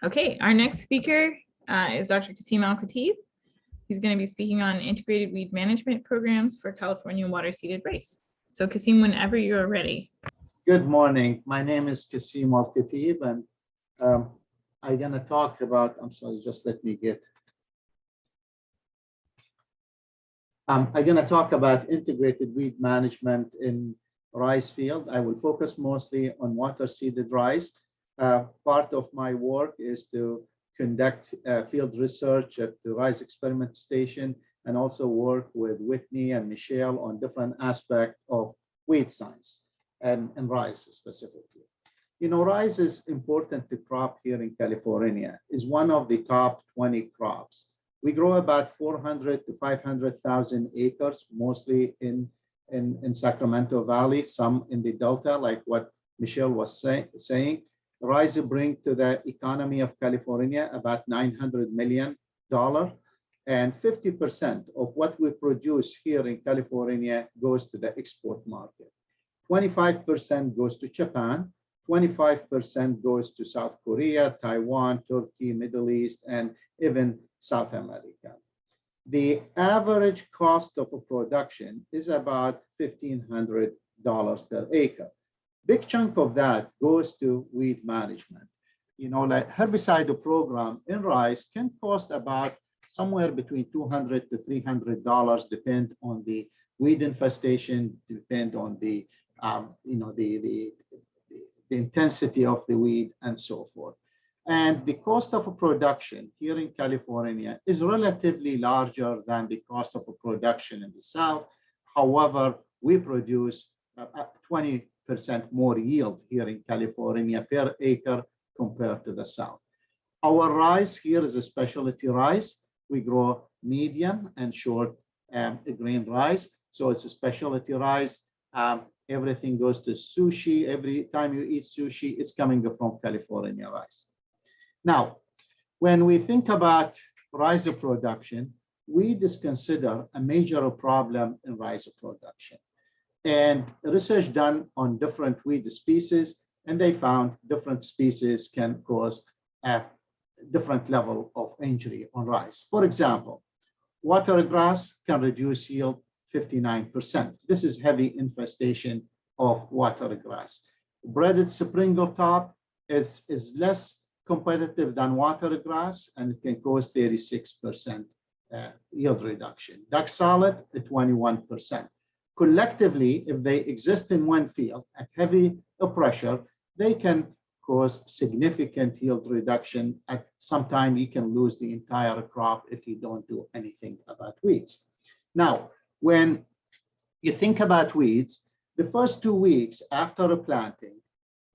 Okay, our next speaker is Dr. Kassim Al-Khatib. He's going to be speaking on integrated weed management programs for California water-seeded rice. So Kassim, whenever you're ready. Good morning. My name is Kassim Al-Khatib, and I'm going to talk about, I'm sorry, just let me get. I'm going to talk about integrated weed management in rice field. I will focus mostly on water-seeded rice. Part of my work is to conduct field research at the Rice Experiment Station and also work with Whitney and Michelle on different aspects of weed science and rice specifically. You know, rice is important to crop here in California. It's one of the top 20 crops. We grow about 400 to 500,000 acres, mostly in Sacramento Valley, some in the Delta, like what Michelle was saying. Rice brings to the economy of California about $900 million, and 50% of what we produce here in California goes to the export market. 25% goes to Japan, 25% goes to South Korea, Taiwan, Turkey, Middle East, and even South America. The average cost of a production is about $1,500 per acre. Big chunk of that goes to weed management. You know, like herbicide program in rice can cost about somewhere between $200 to $300, depend on the weed infestation, depend on the the intensity of the weed and so forth. And the cost of a production here in California is relatively larger than the cost of a production in the South. However, we produce 20% more yield here in California per acre compared to the South. Our rice here is a specialty rice. We grow medium and short grain rice. So it's a specialty rice. Everything goes to sushi. Every time you eat sushi, it's coming from California rice. Now, when we think about rice production, weed is considered a major problem in rice production. And research done on different weed species, and they found different species can cause a different level of injury on rice. For example, watergrass can reduce yield 59%. This is heavy infestation of watergrass. Breaded springletop is less competitive than watergrass, and it can cause 36% yield reduction. Duck solid at 21%. Collectively, if they exist in one field at heavy pressure, they can cause significant yield reduction. At some time, you can lose the entire crop if you don't do anything about weeds. Now, when you think about weeds, the first 2 weeks after planting,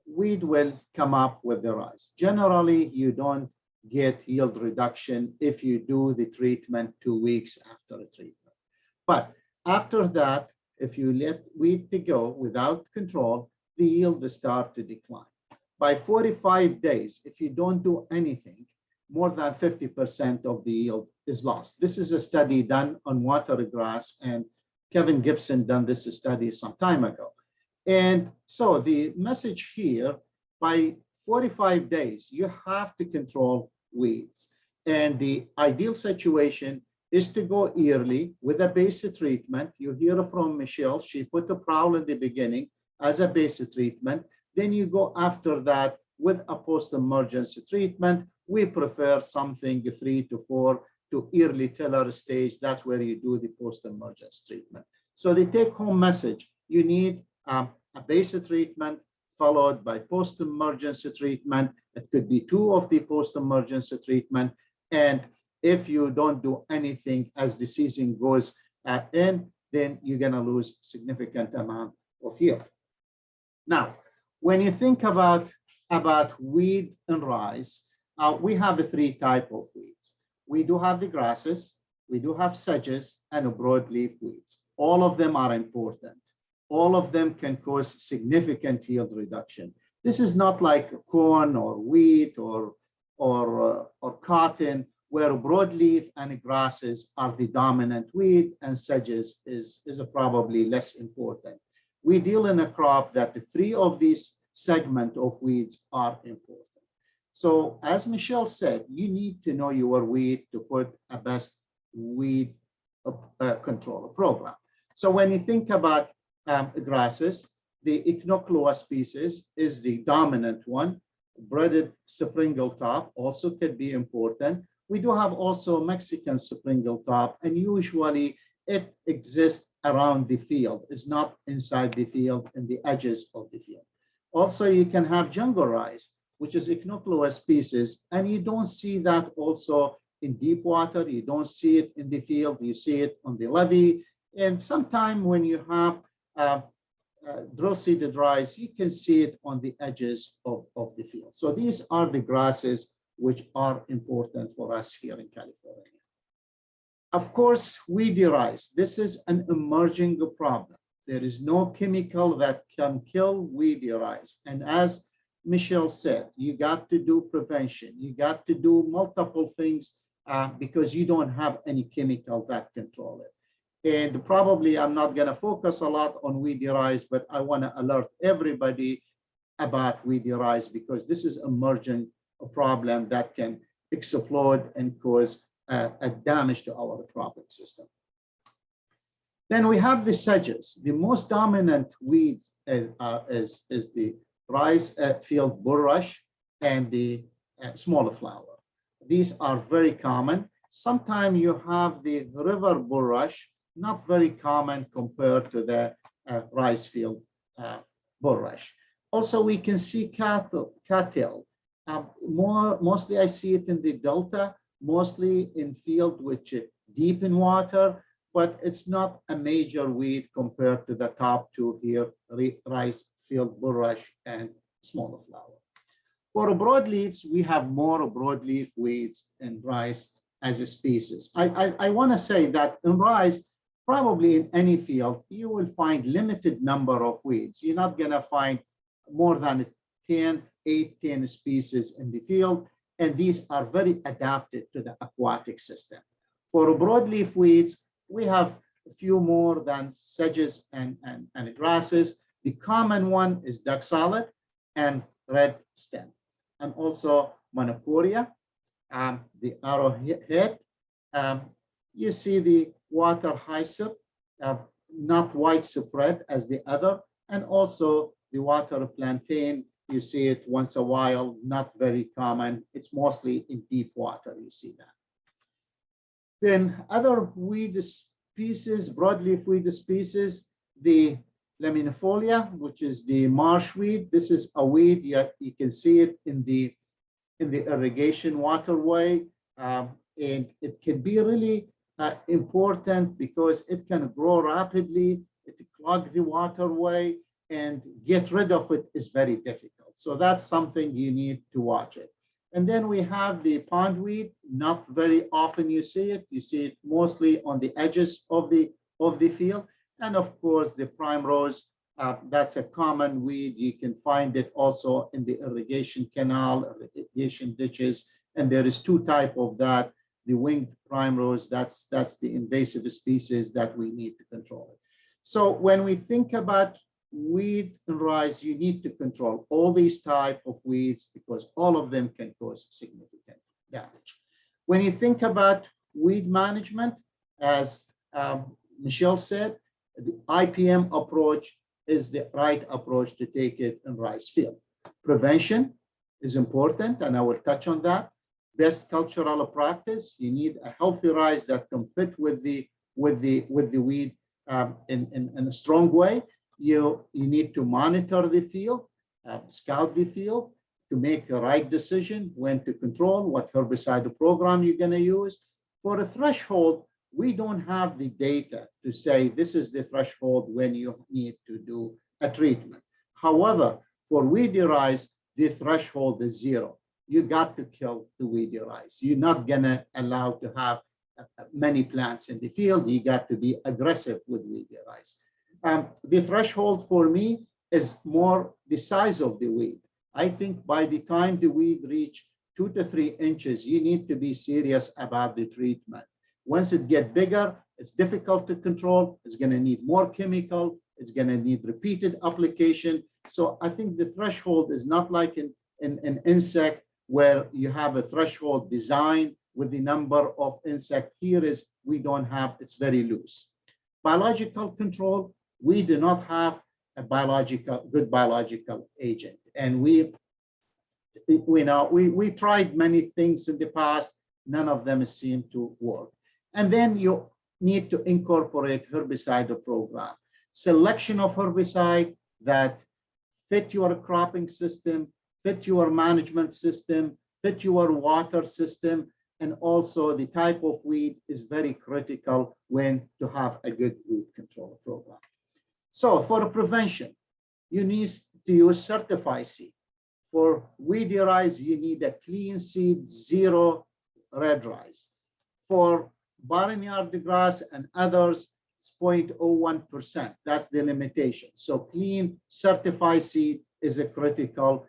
weed will come up with the rice. Generally, you don't get yield reduction if you do the treatment 2 weeks after a treatment. But after that, if you let weed to go without control, the yield starts to decline. By 45 days, if you don't do anything, more than 50% of the yield is lost. This is a study done on watergrass, and Kevin Gibson done this study some time ago. And so the message here, by 45 days, you have to control weeds. And the ideal situation is to go yearly with a base treatment. You hear from Michelle, she put the prowl in the beginning as a base treatment. Then you go after that with a post-emergency treatment. We prefer something 3 to 4 to early tiller stage. That's where you do the post-emergency treatment. So the take-home message, you need a base treatment followed by post-emergency treatment. It could be 2 of the post-emergency treatment. And if you don't do anything as the season goes in, then you're going to lose significant amount of yield. Now, when you think about weed and rice, we have 3 types of weeds. We do have the grasses, we do have sedges, and broadleaf weeds. All of them are important. All of them can cause significant yield reduction. This is not like corn or wheat or cotton, where broadleaf and grasses are the dominant weed and sedges is probably less important. We deal in a crop that the 3 of these segments of weeds are important. So as Michelle said, you need to know your weed to put a best weed control program. So when you think about grasses, the echinoclua species is the dominant one. Breaded springle top also could be important. We do have also Mexican springle top, and usually it exists around the field. It's not inside the field and the edges of the field. Also, you can have jungle rice, which is echinoclua species, and you don't see that also in deep water. You don't see it in the field. You see it on the levee. And sometime when you have drill-seeded rice, you can see it on the edges of the field. So these are the grasses which are important for us here in California. Of course, weedy rice. This is an emerging problem. There is no chemical that can kill weedy rice. And as Michelle said, you got to do prevention. You got to do multiple things because you don't have any chemical that control it. And probably I'm not going to focus a lot on weedy rice, but I want to alert everybody about weedy rice because this is emerging a problem that can explode and cause a damage to our cropping system. Then we have the sedges. The most dominant weeds is the rice field bulrush and the smaller flower. These are very common. Sometimes you have the river bulrush, not very common compared to the rice field bulrush. Also, we can see cattle. Mostly I see it in the delta, mostly in field which is deep in water, but it's not a major weed compared to the top two here, rice field bulrush and smaller flower. For broadleaves, we have more broadleaf weeds in rice as a species. I want to say that in rice, probably in any field, you will find limited number of weeds. You're not going to find more than 10 species in the field, and these are very adapted to the aquatic system. For broadleaf weeds, we have a few more than sedges and grasses. The common one is duck salad and red stem, and also monocoria, the arrowhead. You see the water hyssop, not widespread as the other, and also the water plantain. You see it once a while, not very common. It's mostly in deep water, you see that. Then other weed species, broadleaf weed species, the laminifolia, which is the marsh weed. This is a weed, you can see it in the irrigation waterway, and it can be really important because it can grow rapidly, it clogs the waterway, and get rid of it is very difficult. So that's something you need to watch it. And then we have the pondweed. Not very often you see it. You see it mostly on the edges of the field. And of course, the primrose, that's a common weed. You can find it also in the irrigation canal, irrigation ditches. And there is two types of that. The winged primrose, that's the invasive species that we need to control. So when we think about weed and rice, you need to control all these types of weeds because all of them can cause significant damage. When you think about weed management, as Michelle said, the IPM approach is the right approach to take it in rice field. Prevention is important, and I will touch on that. Best cultural practice, you need a healthy rice that compete with the weed in a strong way. You need to monitor the field, scout the field to make the right decision when to control, what herbicide program you're going to use. For a threshold, we don't have the data to say this is the threshold when you need to do a treatment. However, for weedy rice, the threshold is 0. You got to kill the weedy rice. You're not going to allow to have many plants in the field. You got to be aggressive with weedy rice. The threshold for me is more the size of the weed. I think by the time the weed reach 2 to 3 inches, you need to be serious about the treatment. Once it gets bigger, it's difficult to control. It's going to need more chemical. It's going to need repeated application. So I think the threshold is not like an insect where you have a threshold design with the number of insect. Here is, we don't have, it's very loose. Biological control, we do not have a good biological agent. And we tried many things in the past, none of them seem to work. And then you need to incorporate herbicide program. Selection of herbicide that fit your cropping system, fit your management system, fit your water system, and also the type of weed is very critical when to have a good weed control program. So for prevention, you need to use certified seed. For weedy rice, you need a clean seed, zero red rice. For barnyard grass and others, it's 0.01%. That's the limitation. So clean certified seed is a critical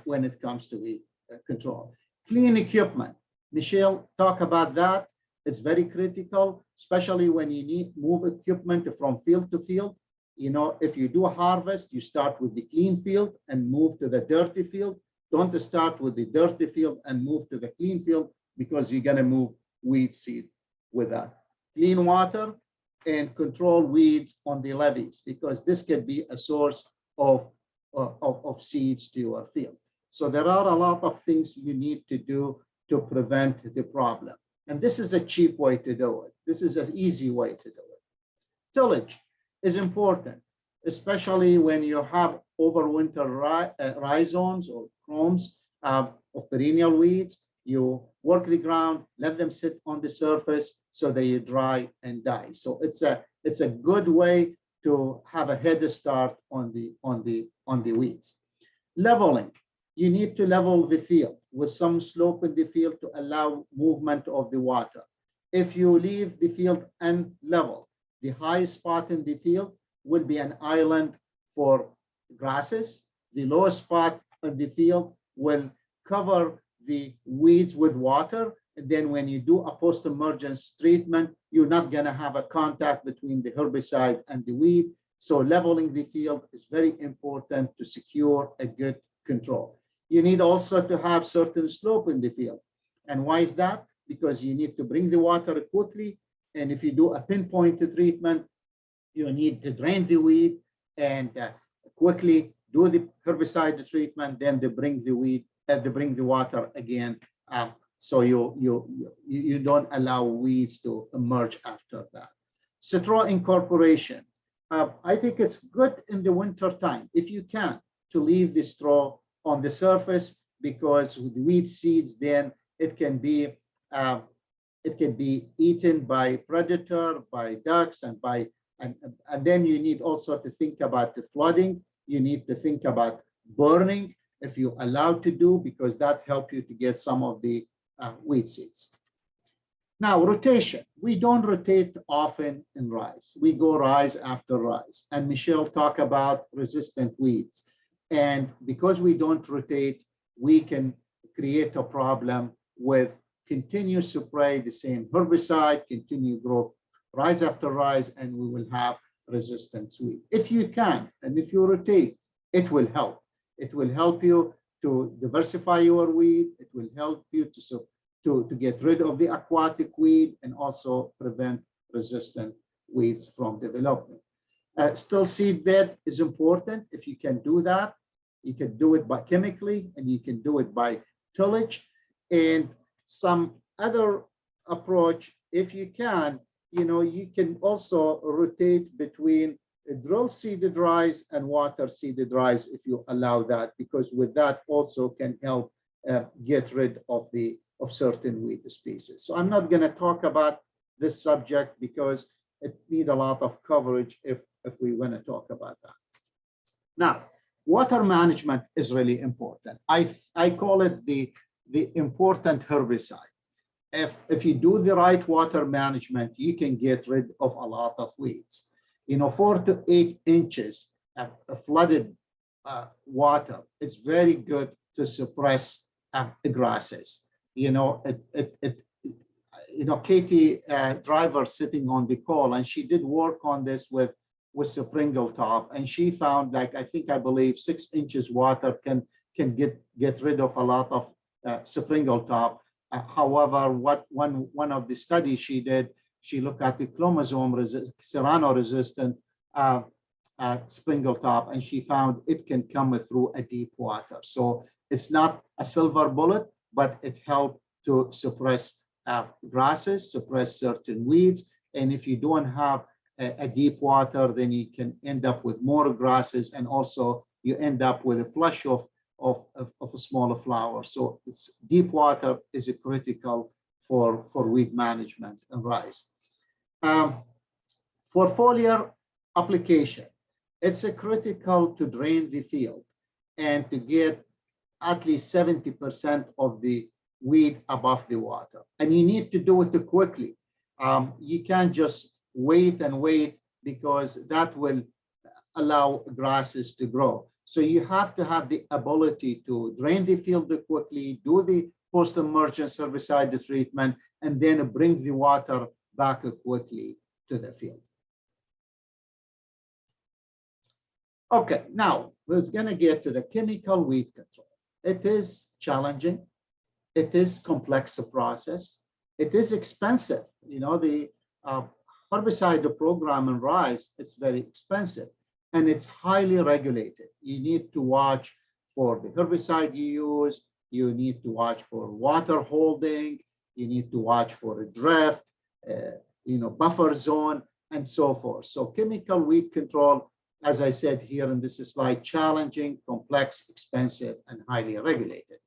when it comes to weed control. Clean equipment. Michelle talked about that. It's very critical, especially when you need move equipment from field to field. You know, if you do a harvest, you start with the clean field and move to the dirty field. Don't start with the dirty field and move to the clean field, because you're gonna move weed seed with that. Clean water and control weeds on the levees, because this could be a source of seeds to your field. So there are a lot of things you need to do to prevent the problem. And this is a cheap way to do it. This is an easy way to do it. Tillage is important, especially when you have overwinter rhizomes or chromes of perennial weeds. You work the ground, let them sit on the surface so they dry and die. So it's a good way to have a head start on the weeds. Leveling. You need to level the field with some slope in the field to allow movement of the water. If you leave the field unlevel, the high spot in the field will be an island for grasses. The low spot in the field will cover the weeds with water. And then when you do a post-emergence treatment, you're not gonna have a contact between the herbicide and the weed. So leveling the field is very important to secure a good control. You need also to have certain slope in the field. And why is that? Because you need to bring the water quickly. And if you do a pinpoint treatment, you need to drain the weed and quickly do the herbicide treatment, then they bring the weed, they bring the water again. So you don't allow weeds to emerge after that. Straw incorporation. I think it's good in the winter time, if you can, to leave the straw on the surface, because with weed seeds, then it can be eaten by predator, by ducks, and then you need also to think about the flooding. You need to think about burning if you're allowed to do, because that helps you to get some of the weed seeds. Now, rotation. We don't rotate often in rice. We go rice after rice. And Michelle talked about resistant weeds. And because we don't rotate, we can create a problem with continue to spray the same herbicide, continue grow rice after rice, and we will have resistant weed. If you can, and if you rotate, it will help. It will help you to diversify your weed. It will help you to get rid of the aquatic weed and also prevent resistant weeds from development. Still seed bed is important. If you can do that, you can do it by chemically, and you can do it by tillage. And some other approach, if you can, you can also rotate between drill seeded rice and water seeded rice if you allow that, because with that also can help get rid of certain weed species. So I'm not going to talk about this subject because it needs a lot of coverage if we want to talk about that. Now, water management is really important. I call it the important herbicide. If you do the right water management, you can get rid of a lot of weeds. 4 to 8 inches of flooded water is very good to suppress the grasses. Katie Driver sitting on the call, and she did work on this with Springle Top, and she found, I believe 6 inches water can get rid of a lot of sprinkle top. However, one of the studies she did, she looked at the Serrano resistant sprinkle top, and she found it can come through a deep water. So it's not a silver bullet, but it helped to suppress grasses, suppress certain weeds. And if you don't have a deep water, then you can end up with more grasses, and also you end up with a flush of a smaller flower. So it's deep water is critical for weed management in rice. For foliar application, it's critical to drain the field and to get at least 70% of the weed above the water. And you need to do it quickly. You can't just wait and wait, because that will allow grasses to grow. So you have to have the ability to drain the field quickly, do the post-emergence herbicide treatment, and then bring the water back quickly to the field. Okay, now we're going to get to the chemical weed control. It is challenging. It is complex process. It is expensive. You know, the herbicide program in rice, it's very expensive, and it's highly regulated. You need to watch for the herbicide you use. You need to watch for water holding. You need to watch for a drift, buffer zone, and so forth. So chemical weed control, as I said here in this slide, challenging, complex, expensive, and highly regulated.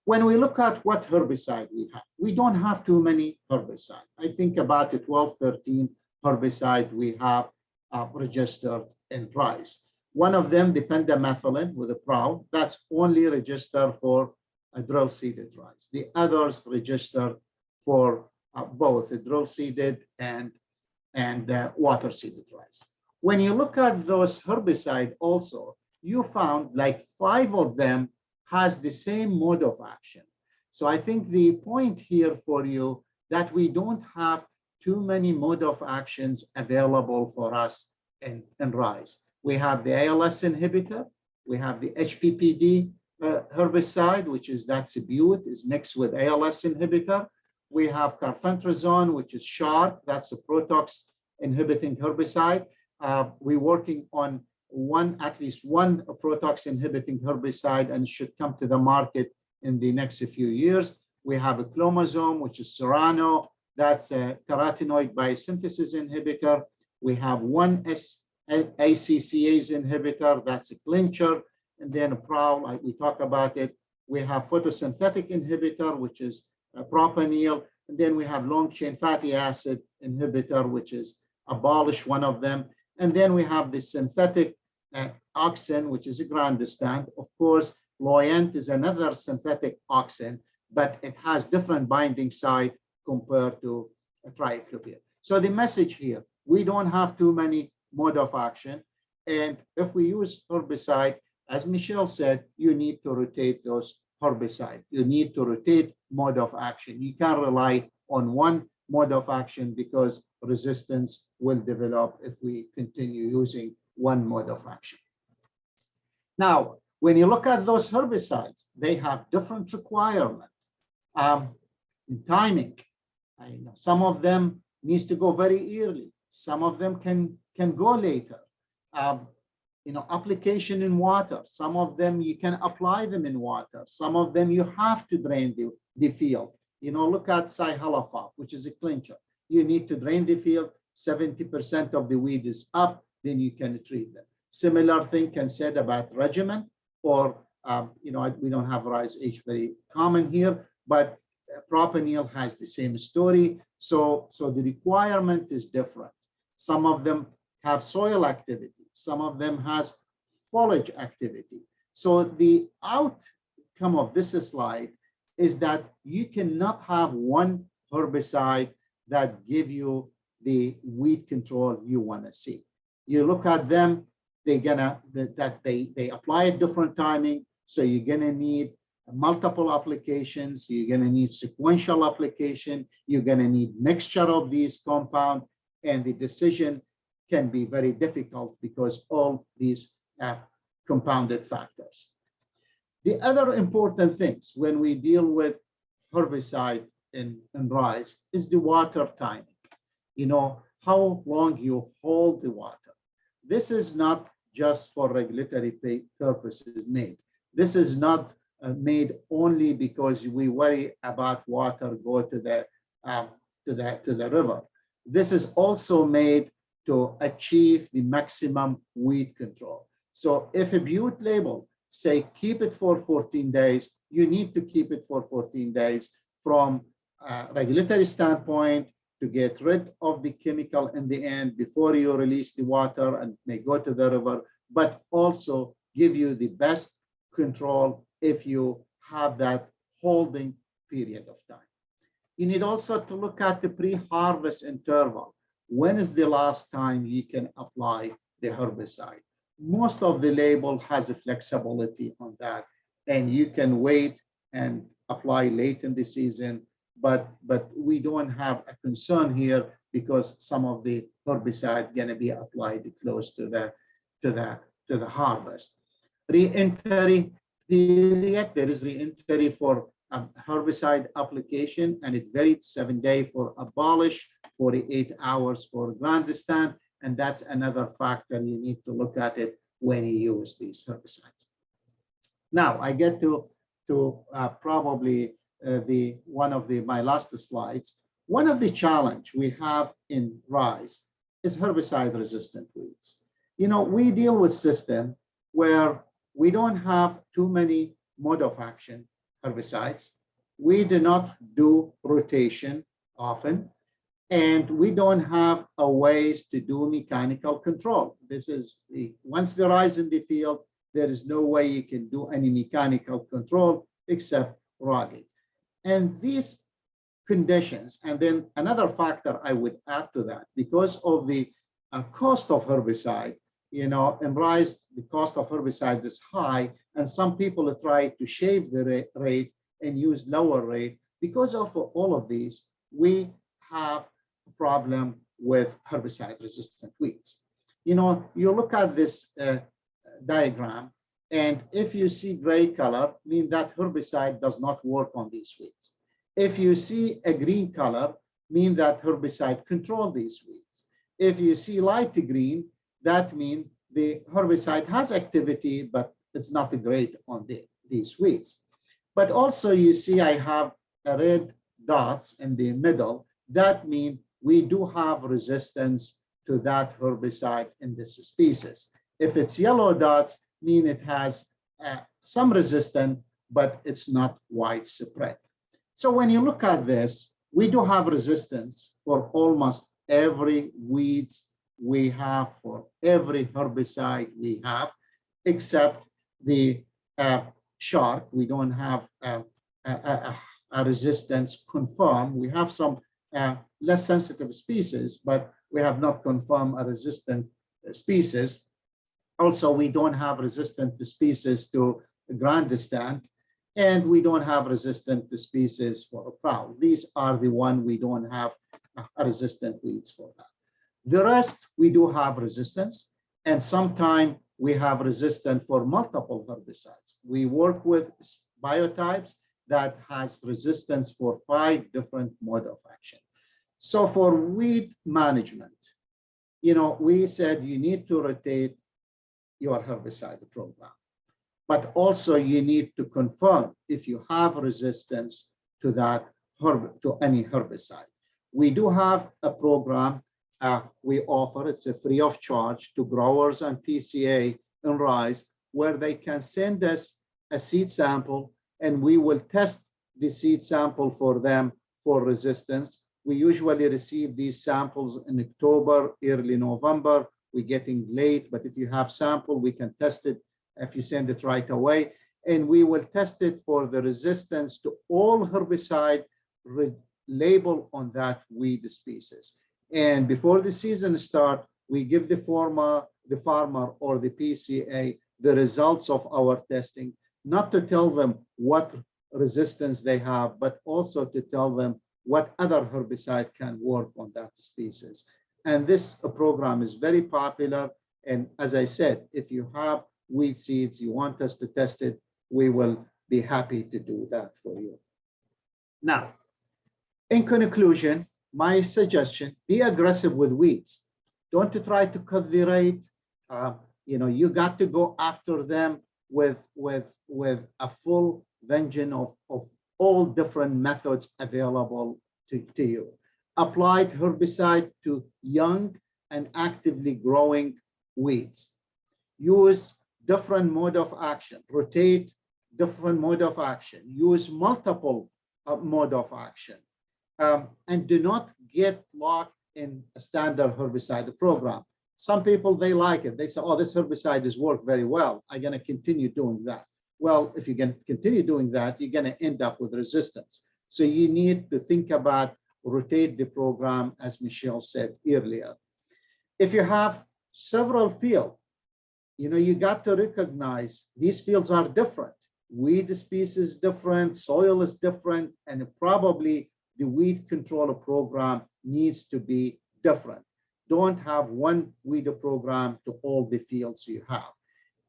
When we look at what herbicide we don't have too many herbicides. I think about 12, 13 herbicide we have registered in rice. One of them, the pendimethalin with a PROW, that's only registered for drill seeded rice. The others registered for both the drill seeded and water seeded rice. When you look at those herbicides also, you found like 5 of them has the same mode of action. So I think the point here for you that we don't have too many mode of actions available for us in rice. We have the ALS inhibitor, we have the HPPD herbicide, which is that's a bute, is mixed with ALS inhibitor. We have carfentrazone, which is sharp, that's a protox inhibiting herbicide. We're working on at least one protox inhibiting herbicide, and should come to the market in the next few years. We have a clomazone, which is Serrano, that's a carotenoid biosynthesis inhibitor. We have one ACCase inhibitor, that's a clincher, and then a PROW, we talk about it. We have photosynthetic inhibitor, which is propanil, and then we have long chain fatty acid inhibitor, which is abolish, one of them. And then we have the synthetic auxin, which is a grandstand. Of course, Loyant is another synthetic auxin, but it has different binding site compared to triaclopyr. So the message here, we don't have too many mode of action. And if we use herbicide, as Michelle said, you need to rotate those herbicides. You need to rotate mode of action. You can't rely on one mode of action, because resistance will develop if we continue using one mode of action. Now, when you look at those herbicides, they have different requirements in timing. Some of them needs to go very early. Some of them can go later. Application in water. Some of them you can apply them in water. Some of them you have to drain the field. Look at Cyhalafop, which is a clincher. You need to drain the field. 70% of the weed is up, then you can treat them. Similar thing can said about regimen, or we don't have rice H very common here, but propanil has the same story. So the requirement is different. Some of them have soil activity. Some of them has foliage activity. So the outcome of this slide is that you cannot have one herbicide that give you the weed control you want to see. You look at them, they apply at different timing. So you're gonna need multiple applications. You're gonna need sequential application. You're gonna need mixture of these compounds, and the decision can be very difficult because all these compounded factors. The other important things when we deal with herbicide in rice is the water timing. You know, how long you hold the water. This is not just for regulatory purposes made. This is not made only because we worry about water go to the river. This is also made to achieve the maximum weed control. So if a bute label say keep it for 14 days, you need to keep it for 14 days from a regulatory standpoint to get rid of the chemical in the end before you release the water and may go to the river, but also give you the best control if you have that holding period of time. You need also to look at the pre-harvest interval. When is the last time you can apply the herbicide? Most of the label has a flexibility on that, and you can wait and apply late in the season, but we don't have a concern here because some of the herbicide going to be applied close to the harvest. Re-entry period, there is re-entry for herbicide application, and it varied 7 days for abolish, 48 hours for grandstand, and that's another factor you need to look at it when you use these herbicides. Now I get to probably one of my last slides. One of the challenge we have in rice is herbicide resistant weeds. You know, we deal with system where we don't have too many mode of action herbicides. We do not do rotation often, and we don't have a ways to do mechanical control. This is once the rice in the field, there is no way you can do any mechanical control except rugged. And these conditions, and then another factor I would add to that, because of the cost of herbicide, you know, in rice, the cost of herbicide is high, and some people try to shave the rate and use lower rate. Because of all of these, we have a problem with herbicide resistant weeds. You know, you look at this diagram, and if you see gray color, mean that herbicide does not work on these weeds. If you see a green color, mean that herbicide control these weeds. If you see light green, that means the herbicide has activity, but it's not great on these weeds. But also you see I have a red dots in the middle. That means we do have resistance to that herbicide in this species. If it's yellow dots, mean it has some resistance, but it's not widespread. So when you look at this, we do have resistance for almost every weeds we have, for every herbicide we have, except the shark. We don't have a resistance confirmed. We have some less sensitive species, but we have not confirmed a resistant species. Also, we don't have resistant species to grandstand, and we don't have resistant species for a prowl. These are the one we don't have a resistant weeds for that. The rest, we do have resistance, and sometimes we have resistance for multiple herbicides. We work with biotypes that has resistance for 5 different mode of action. So for weed management, you know, we said you need to rotate your herbicide program, but also you need to confirm if you have resistance to that to any herbicide. We do have a program we offer. It's a free of charge to growers and PCA in rice, where they can send us a seed sample, and we will test the seed sample for them for resistance. We usually receive these samples in October, early November. We're getting late, but if you have sample, we can test it if you send it right away. And we will test it for the resistance to all herbicide label on that weed species. And before the season start, we give the farmer or the PCA the results of our testing, not to tell them what resistance they have, but also to tell them what other herbicide can work on that species. And this program is very popular. And as I said, if you have weed seeds, you want us to test it, we will be happy to do that for you. Now, in conclusion, my suggestion, be aggressive with weeds. Don't try to cut the rate. You got to go after them with a full vengeance of all different methods available to you. Applied herbicide to young and actively growing weeds. Use different mode of action, rotate different mode of action, use multiple mode of action, and do not get locked in a standard herbicide program. Some people, they like it. They say, oh, this herbicide has worked very well. I'm going to continue doing that. Well, if you can continue doing that, you're going to end up with resistance. So you need to think about rotate the program, as Michelle said earlier. If you have several fields, you got to recognize these fields are different. Weed species different, soil is different, and probably the weed control program needs to be different. Don't have one weed program to all the fields you have.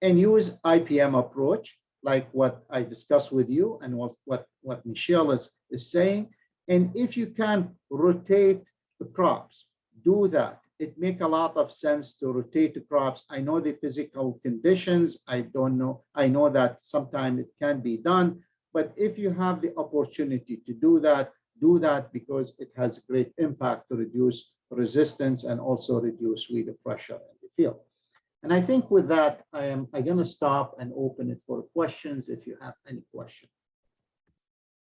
And use IPM approach, like what I discussed with you and what Michelle is saying. And if you can rotate the crops, do that. It makes a lot of sense to rotate the crops. I know the physical conditions. I don't know. I know that sometimes it can be done. But if you have the opportunity to do that because it has great impact to reduce resistance and also reduce weed pressure in the field. And I think with that, I'm going to stop and open it for questions if you have any questions.